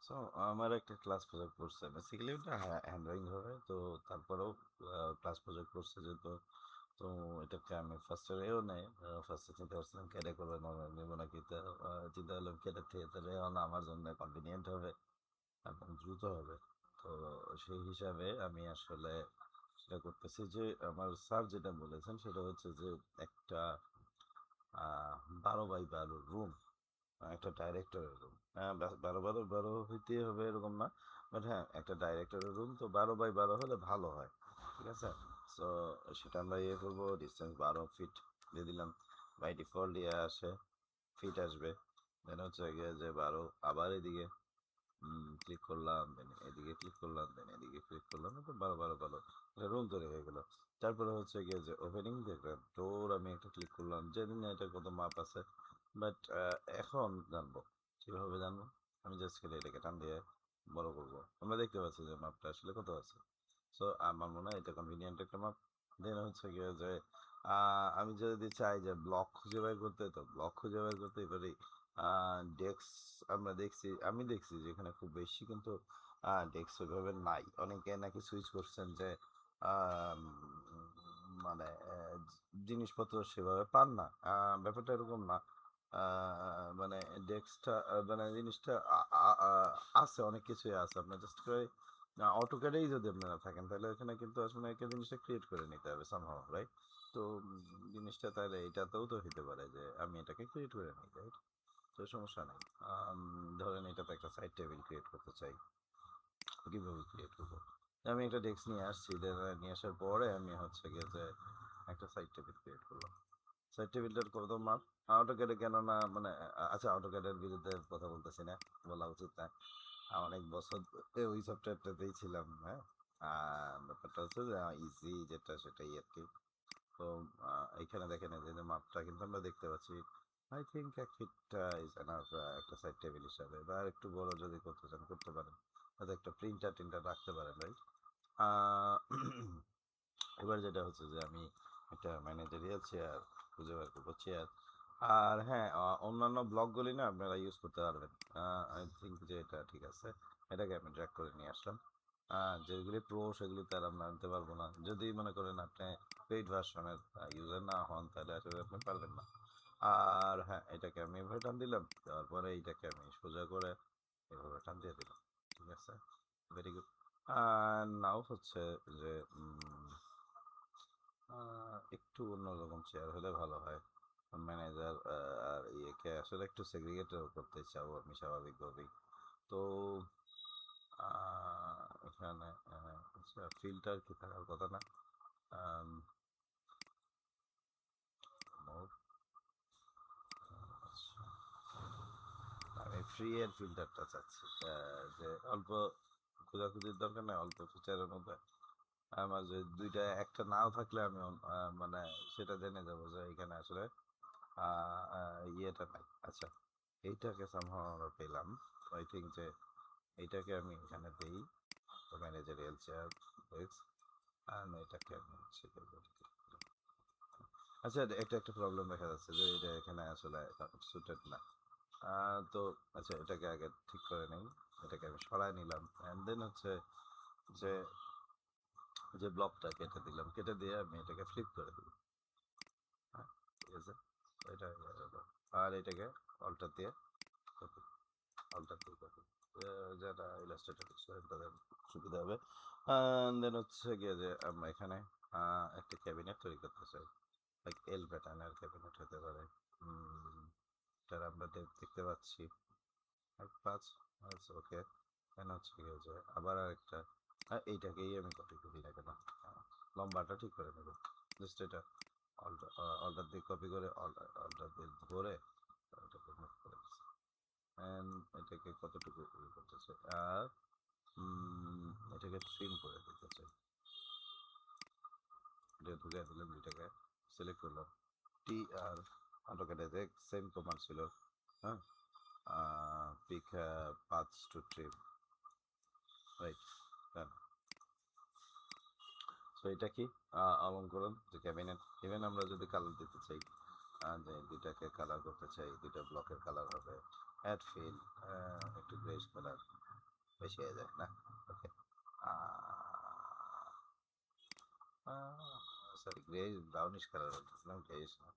So আমার একটা class project করছে বেসিক্যালি ওটা হ্যান্ডরাইং হবে তো তারপরেও ক্লাস প্রজেক্ট করছে যেহেতু তো এটাকে আমি ফার্স্ট এও নেই ফার্স্টে চিন্তা করছিলাম কেটে করবে নেবো নাকি তা চিন্তা করলাম কেটে থেকে তাহলে না আমার জন্য কনভিনিয়েন্ট হবে এবং দ্রুত হবে তো সেই হিসাবে আমি আসলে সেটা করতেছি যে আমার স্যার যেটা বলেছেন সেটা হচ্ছে যে একটা 12 বাই 12 রুম একটা ডাইরেক্টরের রুম। হ্যাঁ, 12 বাই 12 হইতে হবে এরকম না। বাট হ্যাঁ, একটা ডাইরেক্টরের রুম তো 12 বাই 12 হলে ভালো হয়। ঠিক আছে? সো সেটা আমরা ইয়ে করবো ডিস্টেন্স 12 ফিট দিয়ে দিলাম। বাই ডিফল্ট ইয়ে আসে ফিট আসবে। দেন হচ্ছে গিয়ে যে 12 আবার এদিকে ক্লিক করলাম দেন এদিকে ক্লিক করলাম দেন এদিকে ক্লিক করলাম তো 12 বাই 12 একটা রুম তৈরি হয়ে গেল। তারপরে হচ্ছে গিয়ে যে ওপেনিং একটা ডোর আমি একটা ক্লিক করলাম জানি না এটা কত মাপ আছে বাট এখন জানবো কিভাবে জানবো আমি জাস্ট খেলে এটাকে টান দিয়ে বড় করবো আমরা দেখতে পাচ্ছি যে মাপটা আসলে কত আছে সো আমার মনে হয় এটা কনভিনিয়েন্ট একটা মাপ দেন হচ্ছে গিয়ে যে আমি যদি চাই যে ব্লক খুঁজে বের করতে তো ব্লক খুঁজে বের করতেই পারি ডেস্ক আমি দেখছি যে এখানে খুব বেশি কিন্তু ডেস্ক ওইভাবে নাই অনেকে নাকি সুইচ করছেন যে আম, মানে জিনিসপত্র সেভাবে পান না ব্যাপারটা এরকম না মানে ডেস্কটা মানে জিনিসটা আছে অনেক কিছুই আছে আপনার জাস্ট করে অটোক্যাডেই যদি আপনারা থাকেন তাহলে এখানে কিন্তু আসলে একটা জিনিসটা ক্রিয়েট করে নিতে হবে সামহাও রাইট তো জিনিসটা তাহলে এটাতেও তো হতে পারে যে আমি এটাকে ক্রিয়েট করে নিই রাইট তো সমস্যা নেই ধরেন এটাতে একটা সাইড টেবিল ক্রিয়েট করতে চাই কিভাবে ক্রিয়েট করবো আমি একটা ডেস্ক নিয়ে আসছি নিয়ে আসার পরে আমি হচ্ছে গিয়ে যে একটা সাইড টেবিল ক্রিয়েট করলাম সাইড টেবিলটার কত মাপ অটোক্যাডে কেন না মানে আচ্ছা অটোক্যাডের বিরুদ্ধে কথা বলতেছি না বলা উচিত না অনেক বছর ওই সফটওয়্যারটাতেই ছিলাম হ্যাঁ ব্যাপারটা হচ্ছে যে ইজি যেটা সেটাই আর কি তো এইখানে দেখেন এই যে মাপটা কিন্তু আমরা দেখতে পাচ্ছি I think 1 feet is enough একটা সাইড টেবিল হিসাবে বা আর একটু বড় যদি করতে চান করতে পারেন তাতে একটা প্রিন্টার টিন্টার রাখতে পারেন রাইট এবার যেটা হচ্ছে যে আমি একটা ম্যানেজারিয়াল চেয়ার খুঁজে বের করবো চেয়ার আর হ্যাঁ অন্যান্য ব্লকগুলি না আপনারা ইউজ করতে পারবেন আই থিঙ্ক যে এটা ঠিক আছে এটাকে আমি ড্র্যাগ করে নিয়ে আসলাম যেগুলি প্রো সেগুলি তার আমরা আনতে পারবো না যদি মনে করেন আপনি পেইড ভার্সনের ইউজার না হন তাহলে আসলে আপনি পারবেন না আর হ্যাঁ এটাকে আমি এভাবে টান দিলাম দেওয়ার পরে এইটাকে আমি সোজা করে এভাবে টান দিয়ে দিলাম ঠিক আছে ভেরি গুড আর নাও হচ্ছে যে একটু অন্যরকম চেয়ার হলে ভালো হয় ম্যানেজার আর ইয়েকে আসলে একটু সেগ্রিগেটও করতে চাও আমি স্বাভাবিকভাবেই তো এখানে আচ্ছা ফিল্টার কি থাকার কথা না মোর আচ্ছা আমি ফ্রি এর ফিল্টারটা চাচ্ছি যে অল্প খোঁজাখুঁজির দরকার নেই অল্প ফিচারের মধ্যে আমার যে দুইটা একটা নাও থাকলে আমি মানে সেটা জেনে যাবো যে এখানে আসলে ইয়েটা নাই আচ্ছা এইটাকে সামহাও আমরা পেলাম আই থিঙ্ক যে এইটাকে আমি এখানে দিই তো ম্যানেজারিয়াল চেয়ার ডেস্ক আর এটাকে আমি হচ্ছে আচ্ছা এটা একটা প্রবলেম দেখা যাচ্ছে যে এটা এখানে আসলে সুটেড না তো আচ্ছা এটাকে আগে ঠিক করে নেই এটাকে আমি সরাই নিলাম অ্যান্ড দেন হচ্ছে যে যে ব্লকটা কেটে দিলাম কেটে দিয়ে আমি এটাকে ফ্লিপ করে দেবো হ্যাঁ ঠিক আছে এটা আর এটাকে অল্টার দিয়ে কপি অল্টার দিয়ে কপি যারা ইলাস্ট্রেটর ইউজ করেন তাদের সুবিধা হবে দেন হচ্ছে গিয়ে যে আমরা এখানে একটা ক্যাবিনেট তৈরি করতে চাই লাইক এল প্যাটার্নের ক্যাবিনেট হতে পারে এটা আমরা দেখতে পাচ্ছি আর পাঁচ আচ্ছা ওকে দেন হচ্ছে গিয়ে যে আবার আরেকটা এইটাকেই আমি কপি করি না কেন লম্বাটা ঠিক করে নেব জাস্ট এটা অল্টার অল্টার দিয়ে কপি করে অল্টার দিয়ে ধরে এটাকে মুভ করে দিচ্ছি অ্যান্ড এটাকে কতটুকু ইয়ে করতে চাই আর এটাকে ট্রিম করে দিতে চাই এটা ঢুকে দিলাম দুইটাকে সিলেক্ট করলাম টি আর অটোক্যাডে সেম কমান্ড ছিল হ্যাঁ pick path to trim right done so এটা কি অলঙ্করণ যে ক্যাবিনেট ইভেন আমরা যদি কালার দিতে চাই যে দুইটাকে কালার করতে চাই দুইটা ব্লকের কালার হবে অ্যাড ফিল একটু গ্রেস কালার বেশি হয়ে যায় না? ওকে। সরি গ্রে ব্রাউনিশ কালার বলতেছিলাম, গ্রেইশ না।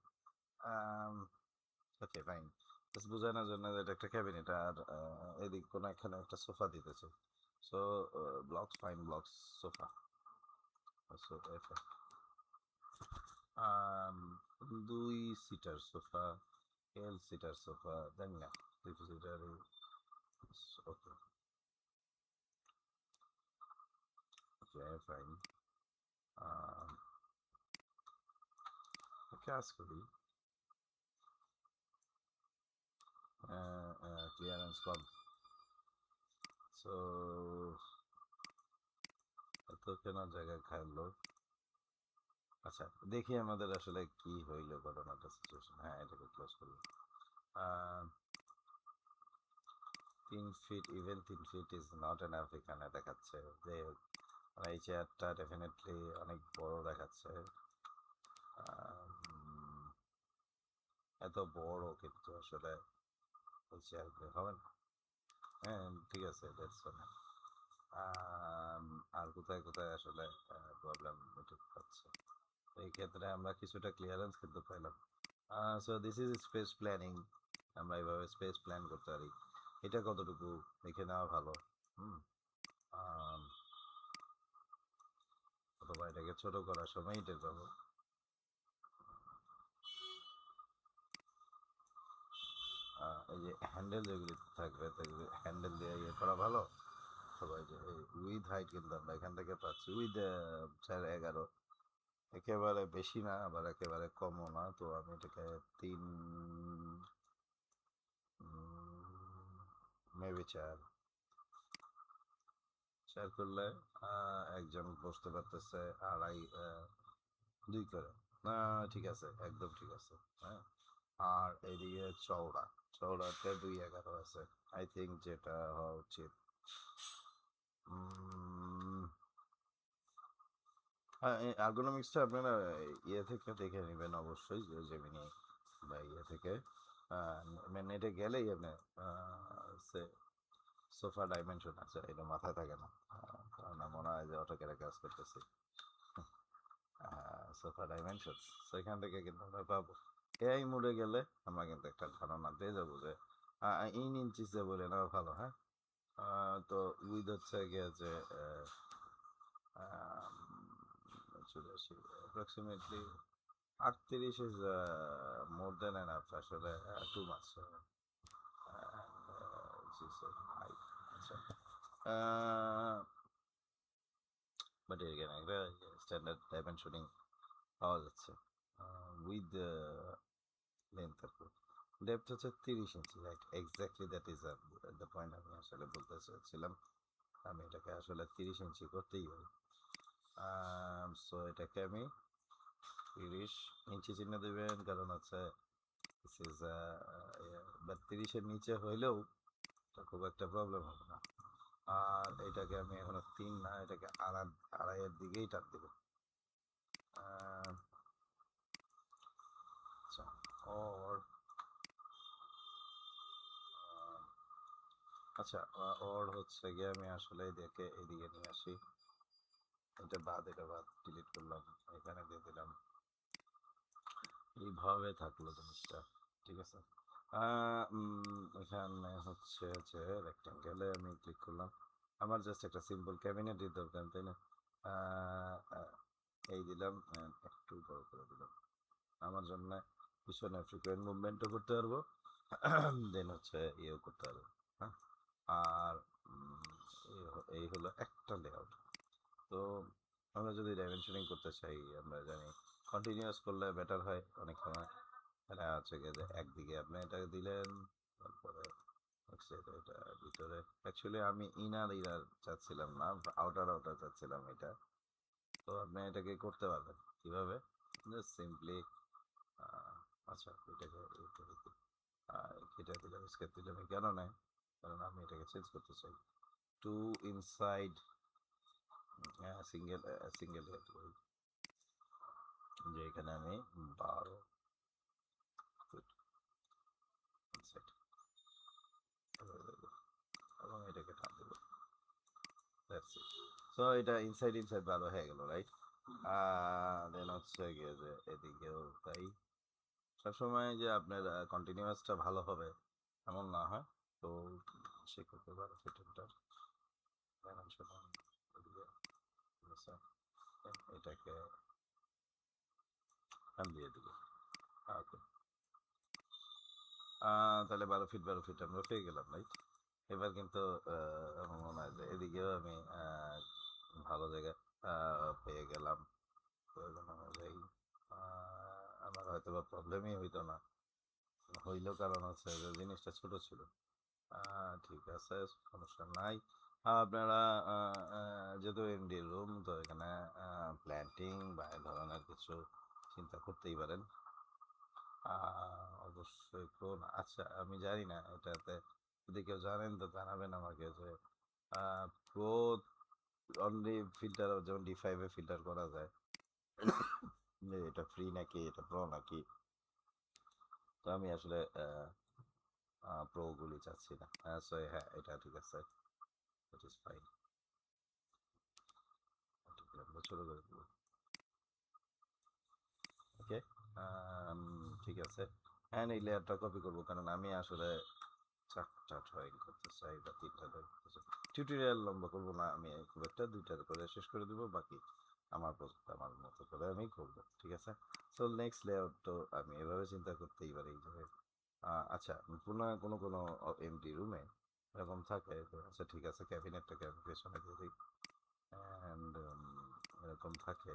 Okay fine. জাস্ট বোঝানোর জন্য যে এটা একটা ক্যাবিনেট আর এদিক কোনো এখানে একটা সোফা দিতেছে। So blocks fine blocks sofa. So দুই সিটার সোফা, এল সিটার সোফা, দেন না দুই সিটার। ওকে ওকে ফাইন। কাজ করি ক্লিয়ারেন্স কম। সো এত কেন জায়গায় খাইলো। আচ্ছা দেখি আমাদের আসলে কি হইলো ঘটনাটা সিচুয়েশন। হ্যাঁ এটাকে ক্লোজ করবো। 3 feet, even 3 feet is not enough এখানে দেখাচ্ছে। যে মানে এই চেয়ারটা ডেফিনেটলি অনেক বড় দেখাচ্ছে। এত বড় কিন্তু আসলে ওই চেয়ারগুলো হবে না। হ্যাঁ ঠিক আছে দ্যাটস ফাইন। আর কোথায় কোথায় আসলে প্রবলেম হচ্ছে এই ক্ষেত্রে আমরা কিছুটা ক্লিয়ারেন্স কিন্তু পাইলাম। So this is space planning. আমরা এইভাবে স্পেস প্ল্যান করতে পারি। এটা কতটুকু দেখে নেওয়া ভালো। হুম। অথবা এটাকে ছোট করার সময় টের পাবো। এই যে হ্যান্ডেল যেগুলি থাকবে সেগুলি হ্যান্ডেল দিয়ে ইয়ে করা ভালো। সবাই যে উইথ হাইট কিন্তু আমরা এখান থেকে পাচ্ছি উইথ 4.11, একেবারে বেশি না আবার একেবারে কমও না। তো আমি এটাকে 3 মেবি 4 4 করলে একজন বসতে পারতেছে 2.5 করে। না ঠিক আছে একদম ঠিক আছে। হ্যাঁ আর এদিকে চওড়া, চওড়াতে 2.11 আছে। আই থিঙ্ক যেটা হওয়া উচিত হ্যাঁ আর্গোনমিক্সটা আপনারা ইয়ে থেকে দেখে নেবেন অবশ্যই, যে জেমিনি বা ইয়ে থেকে নেটে গেলেই আপনি সে সোফা ডাইমেনশন আছে এটা মাথায় থাকে না। কারণ মনে হয় যে অটোক্যাডে কাজ করতেছি। সোফা ডাইমেনশন সেখান থেকে কিন্তু আমরা পাবো। এআই মোডে গেলে আমরা কিন্তু একটা ধারণা পেয়ে যাবো যে ইন ইঞ্চিসে বলে নেওয়া ভালো। হ্যাঁ তো উইথ হচ্ছে গিয়ে যে চলে আসি approximately 38 is more than enough আসলে, টু মাচ। আচ্ছা বাট এখানে একটা স্ট্যান্ডার্ড ডাইমেনশনিং পাওয়া যাচ্ছে উইথ লেন্থ আর কি। ডেপথ হচ্ছে 30 inch, right exactly that is the point আমি আসলে বলতে চাচ্ছিলাম। আমি এটাকে আসলে 30 ইঞ্চি করতেই পারি। সো এটাকে আমি 30 ইঞ্চি চিহ্ন দেবেন, কারণ হচ্ছে দিস ইজ বা 30-এর নিচে হইলেও খুব একটা প্রবলেম হবে না। আর এটাকে আমি এখনো 3 না, এটাকে 2.5-এর দিকেই টান দেবো। আচ্ছা ওর আচ্ছা ওর হচ্ছে গিয়ে আমি আসলে দেখে এদিকে নিয়ে আসি। এটা বাদ ডিলিট করলাম, এখানে দিয়ে দিলাম। এইভাবে থাকলো জিনিসটা, ঠিক আছে। এখানে হচ্ছে যে রেক্টেঙ্গেলে আমি ক্লিক করলাম। আমার জাস্ট একটা সিম্পল ক্যাবিনেটই দরকার, তাই না? এই দিলাম, একটু বড় করে দিলাম আমার জন্য। পিছনে ফ্রিকোয়েন্ট মুভমেন্টও করতে পারবো, দেন হচ্ছে ইয়েও করতে পারবো। হ্যাঁ আর এই হলো একটা লেআউট। তো আমরা যদি ডাইমেনশনিং করতে চাই আমরা জানি কন্টিনিউয়াস করলে বেটার হয় অনেক সময়। এটা হচ্ছে গিয়ে যে একদিকে আপনি এটা দিলেন, তারপরে হচ্ছে এটা ভিতরে অ্যাকচুয়ালি আমি ইনার ইনার চাচ্ছিলাম না, আউটার আউটার চাচ্ছিলাম এটা। তো আপনি এটাকে করতে পারবেন কীভাবে, জাস্ট সিম্পলি আচ্ছা এটাকে এটা দিলাম, স্কেপ দিলাম কেন নেয়, কারণ আমি এটাকে চেঞ্জ করতে চাই টু ইনসাইড সিঙ্গেল সিঙ্গেল যে এখানে আমি 12 ফুট ইনসাইড এবং এটাকে টান দেবো। That's it. সো এটা ইনসাইড ভালো হয়ে গেল, রাইট? দেন হচ্ছে গিয়ে যে এদিকেও তাই। সবসময় যে আপনার কন্টিনিউয়াসটা ভালো হবে এমন না হয়। তো সেক্ষেত্রে ভালো ফিটারটার ডাইমেনশন এদিকে আছে, এটাকে আমি দিয়ে দিব। ওকে, তাহলে 12 ফিট 12 ফিট আমরা পেয়ে গেলাম, রাইট? এবার কিন্তু আমার মনে হয় যে এদিকেও আমি ভালো জায়গা পেয়ে গেলাম। প্রয়োজন অনুযায়ী আমার হয়তো বা প্রবলেমই হইতো না, হইলো কারণ হচ্ছে যে জিনিসটা ছোট ছিল। ঠিক আছে, সমস্যা নাই। আপনারা যেহেতু এমডি রুম, তো এখানে প্ল্যান্টিং বা এ ধরনের কিছু চিন্তা করতেই পারেন। অবশ্যই কোন, আচ্ছা আমি জানি না এটাতে, যদি কেউ জানেন তো জানাবেন আমাকে যে প্রো অনলি ফিল্টার যেমন D5 এ ফিল্টার করা যায়, যে এটা ফ্রি নাকি এটা প্রো নাকি। তো আমি আসলে প্রো গুলি চাচ্ছি না। সো হ্যাঁ, এটা ঠিক আছে, ইট ইজ ফাইন। আমরা ছোট করে দেবো। ওকে, ঠিক আছে। হ্যাঁ, এই লেয়ারটা কপি করবো, কারণ আমি আসলে চারটা ড্রয়িং করতে চাই বা তিনটা ড্রয়িং করতে চাই। টিউটোরিয়াল লম্বা করবো না আমি, খুব একটা দুইটার করে শেষ করে দিব, বাকি আমার আমার মতো করে আমি করবো, ঠিক আছে? সো নেক্সট লেআউট তো আমি এভাবে চিন্তা করতেই পারি যে আচ্ছা, কোনো কোনো এমডি রুমে এরকম থাকে তো, আচ্ছা ঠিক আছে, ক্যাবিনেটটাকে আমি পেছনে দিয়ে দিই। অ্যান্ড এরকম থাকে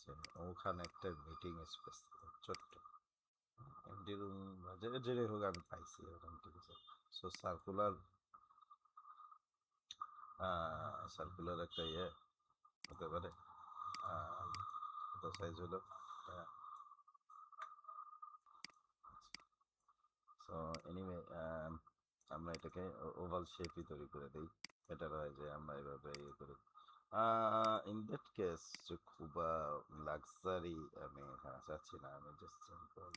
যে ওখানে একটা মিটিং স্পেস ছোট্ট এমডি রুম, যেটাই হোক আমি পাইছি এরকম, ঠিক আছে? সো সার্কুলার একটা ইয়ে হতে পারে। কত সাইজ হলো? সো এনিওয়ে, আমরা এটাকে ওভাল শেপই তৈরি করে দিই। বেটার হয় যে আমরা এভাবে ইয়ে করি। ইন দ্যাট কেস, যে খুব লাক্সারি আমি এখানে চাচ্ছি না, আমি জাস্ট সিম্পল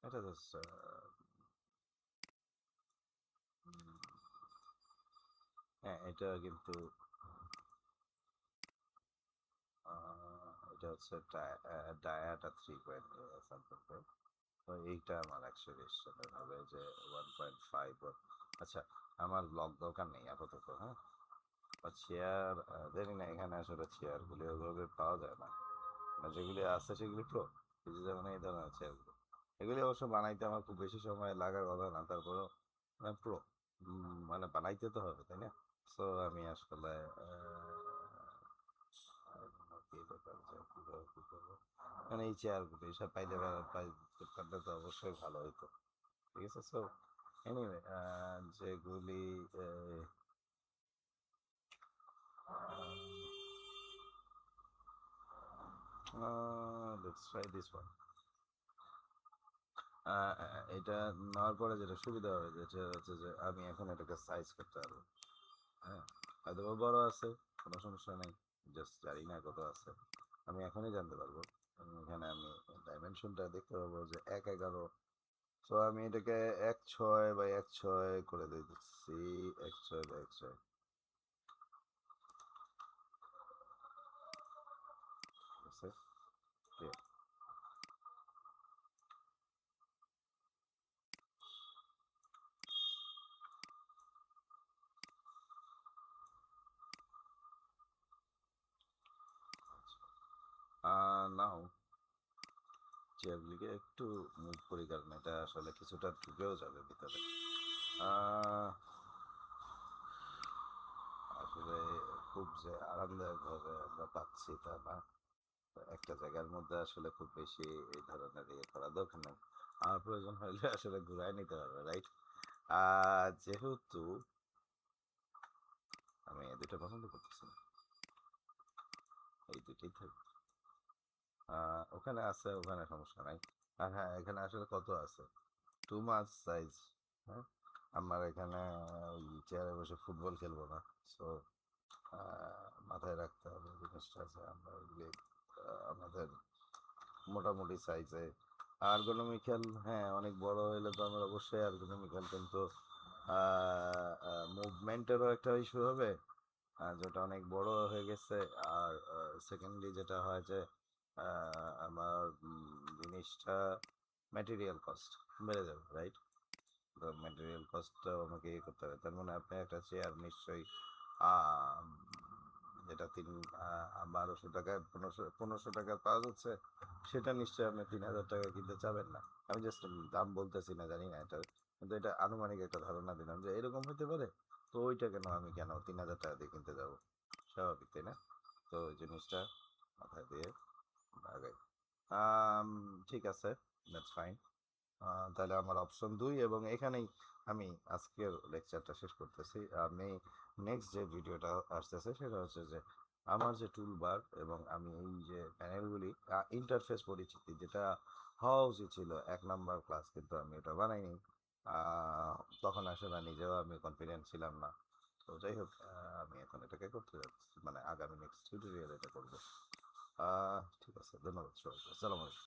এটা জাস্ট হ্যাঁ, এটা কিন্তু এটা হচ্ছে ডায়াটা 3 পয়েন্ট সামথিং। তো এইটা আমার অ্যাকচুয়ালি সেটার হবে যে 1.5। আচ্ছা, আমার ব্লগ দরকার নেই আপাতত, হ্যাঁ? বা চেয়ার, জানি না এখানে আসলে চেয়ারগুলি ওইভাবে পাওয়া যায় না, মানে যেগুলি আছে সেগুলি প্রো, এই যে যেমন এই ধরনের চেয়ারগুলো, এগুলি অবশ্য বানাইতে আমার খুব বেশি সময় লাগার কথা না, তারপরেও প্রো মানে বানাইতে তো হবে, তাই না? সো আমি আসলে কি ব্যাপার যে কীভাবে কী করবো, মানে এই চেয়ারগুলো এসব পাইলে তো অবশ্যই ভালো হতো, ঠিক আছে? সো এনিওয়ে, যেগুলি লেটস ট্রাই দিস ওয়ান। এটা নেওয়ার পরে যেটা সুবিধা হবে যেটা হচ্ছে যে আমি এখন এটাকে সাইজ করতে পারবো। হ্যাঁ, হয়তো বা বড় আছে, কোনো সমস্যা নেই, জাস্ট জানি না কত আছে, আমি এখনই জানতে পারবো। এখানে আমি ডাইমেনশনটা দেখতে পাবো যে 1/11। সো আমি এটাকে 1/6 করে দিচ্ছি, 1/6 ঠিক আছে? নাও চেয়ারগুলিকে একটু মুভ করি, কারণ এটা আসলে কিছুটা ঢুকেও যাবে ভিতরে। আহ, আসলে খুব যে আরামদায়ক ভাবে আমরা পাচ্ছি তা না, তো একটা জায়গার মধ্যে আসলে খুব বেশি এই ধরনের ইয়ে করা দরকার নেই। আমার প্রয়োজন হলে আসলে ঘুরাই নিতে হবে, রাইট? যেহেতু আমি এই দুটো পছন্দ করতেছি না, এই দুটোই থাকবে। ওখানে আছে, ওখানে সমস্যা নাই। আর হ্যাঁ, এখানে আসলে কত আছে, টু মাচ সাইজ। হ্যাঁ, আমার এখানে ওই চেয়ারে বসে ফুটবল খেলবো না। সো মাথায় রাখতে হবে জিনিসটা, যে আমরা ওইগুলি আমাদের মোটামুটি সাইজে আর্গোনমিক্যাল, হ্যাঁ অনেক বড় হলে তো আমরা অবশ্যই আর্গোনমিক্যাল, কিন্তু মুভমেন্টেরও একটা ইস্যু হবে। যেটা অনেক বড় হয়ে গেছে। আর সেকেন্ডলি যেটা হয় যে আমার জিনিসটা ম্যাটেরিয়াল কস্ট বেড়ে যাবে, রাইট? তো ম্যাটেরিয়াল কস্টটাও আমাকে ইয়ে করতে হবে। তার মানে আপনি একটা চেয়ার নিশ্চয়ই আম যেটা ১২০০ টাকায় ১৫০০ টাকায় পাওয়া যাচ্ছে, সেটা নিশ্চয়ই আপনি ৩,০০০ টাকায় কিনতে চাবেন না। আমি জাস্ট দাম বলতেছি না, জানি না এটার। কিন্তু এটা আনুমানিক একটা ধারণা দিলাম যে এরকম হইতে পারে। তো ওইটা কেন ৩,০০০ টাকা দিয়ে কিনতে যাবো? স্বাভাবিক, তাই না? তো ওই জিনিসটা মাথায় দিয়ে আগাই। আম ঠিক আছে, দ্যাটস ফাইন। তাহলে আমার অপশন ২ এবং এখানেই আমি আজকের লেকচারটা শেষ করতেছি। আমি নেক্সট যে ভিডিওটা আসতেছে সেটা হচ্ছে যে আমার যে টুলবার এবং আমি এই যে প্যানেলগুলি ইন্টারফেস পরিচিতি যেটা হওয়া উচিত ছিল ১ নাম্বার ক্লাস, কিন্তু আমি এটা বানাইনি। তখন আসলে নিজেও আমি কনফিডেন্ট ছিলাম না। তো যাই হোক, আমি এখন এটাকে করতে যাচ্ছি, মানে আগামী নেক্সট টিউটোরিয়াল এটা করব। ঠিক আছে, ধন্যবাদ সবাইকে। আসসালামু আলাইকুম।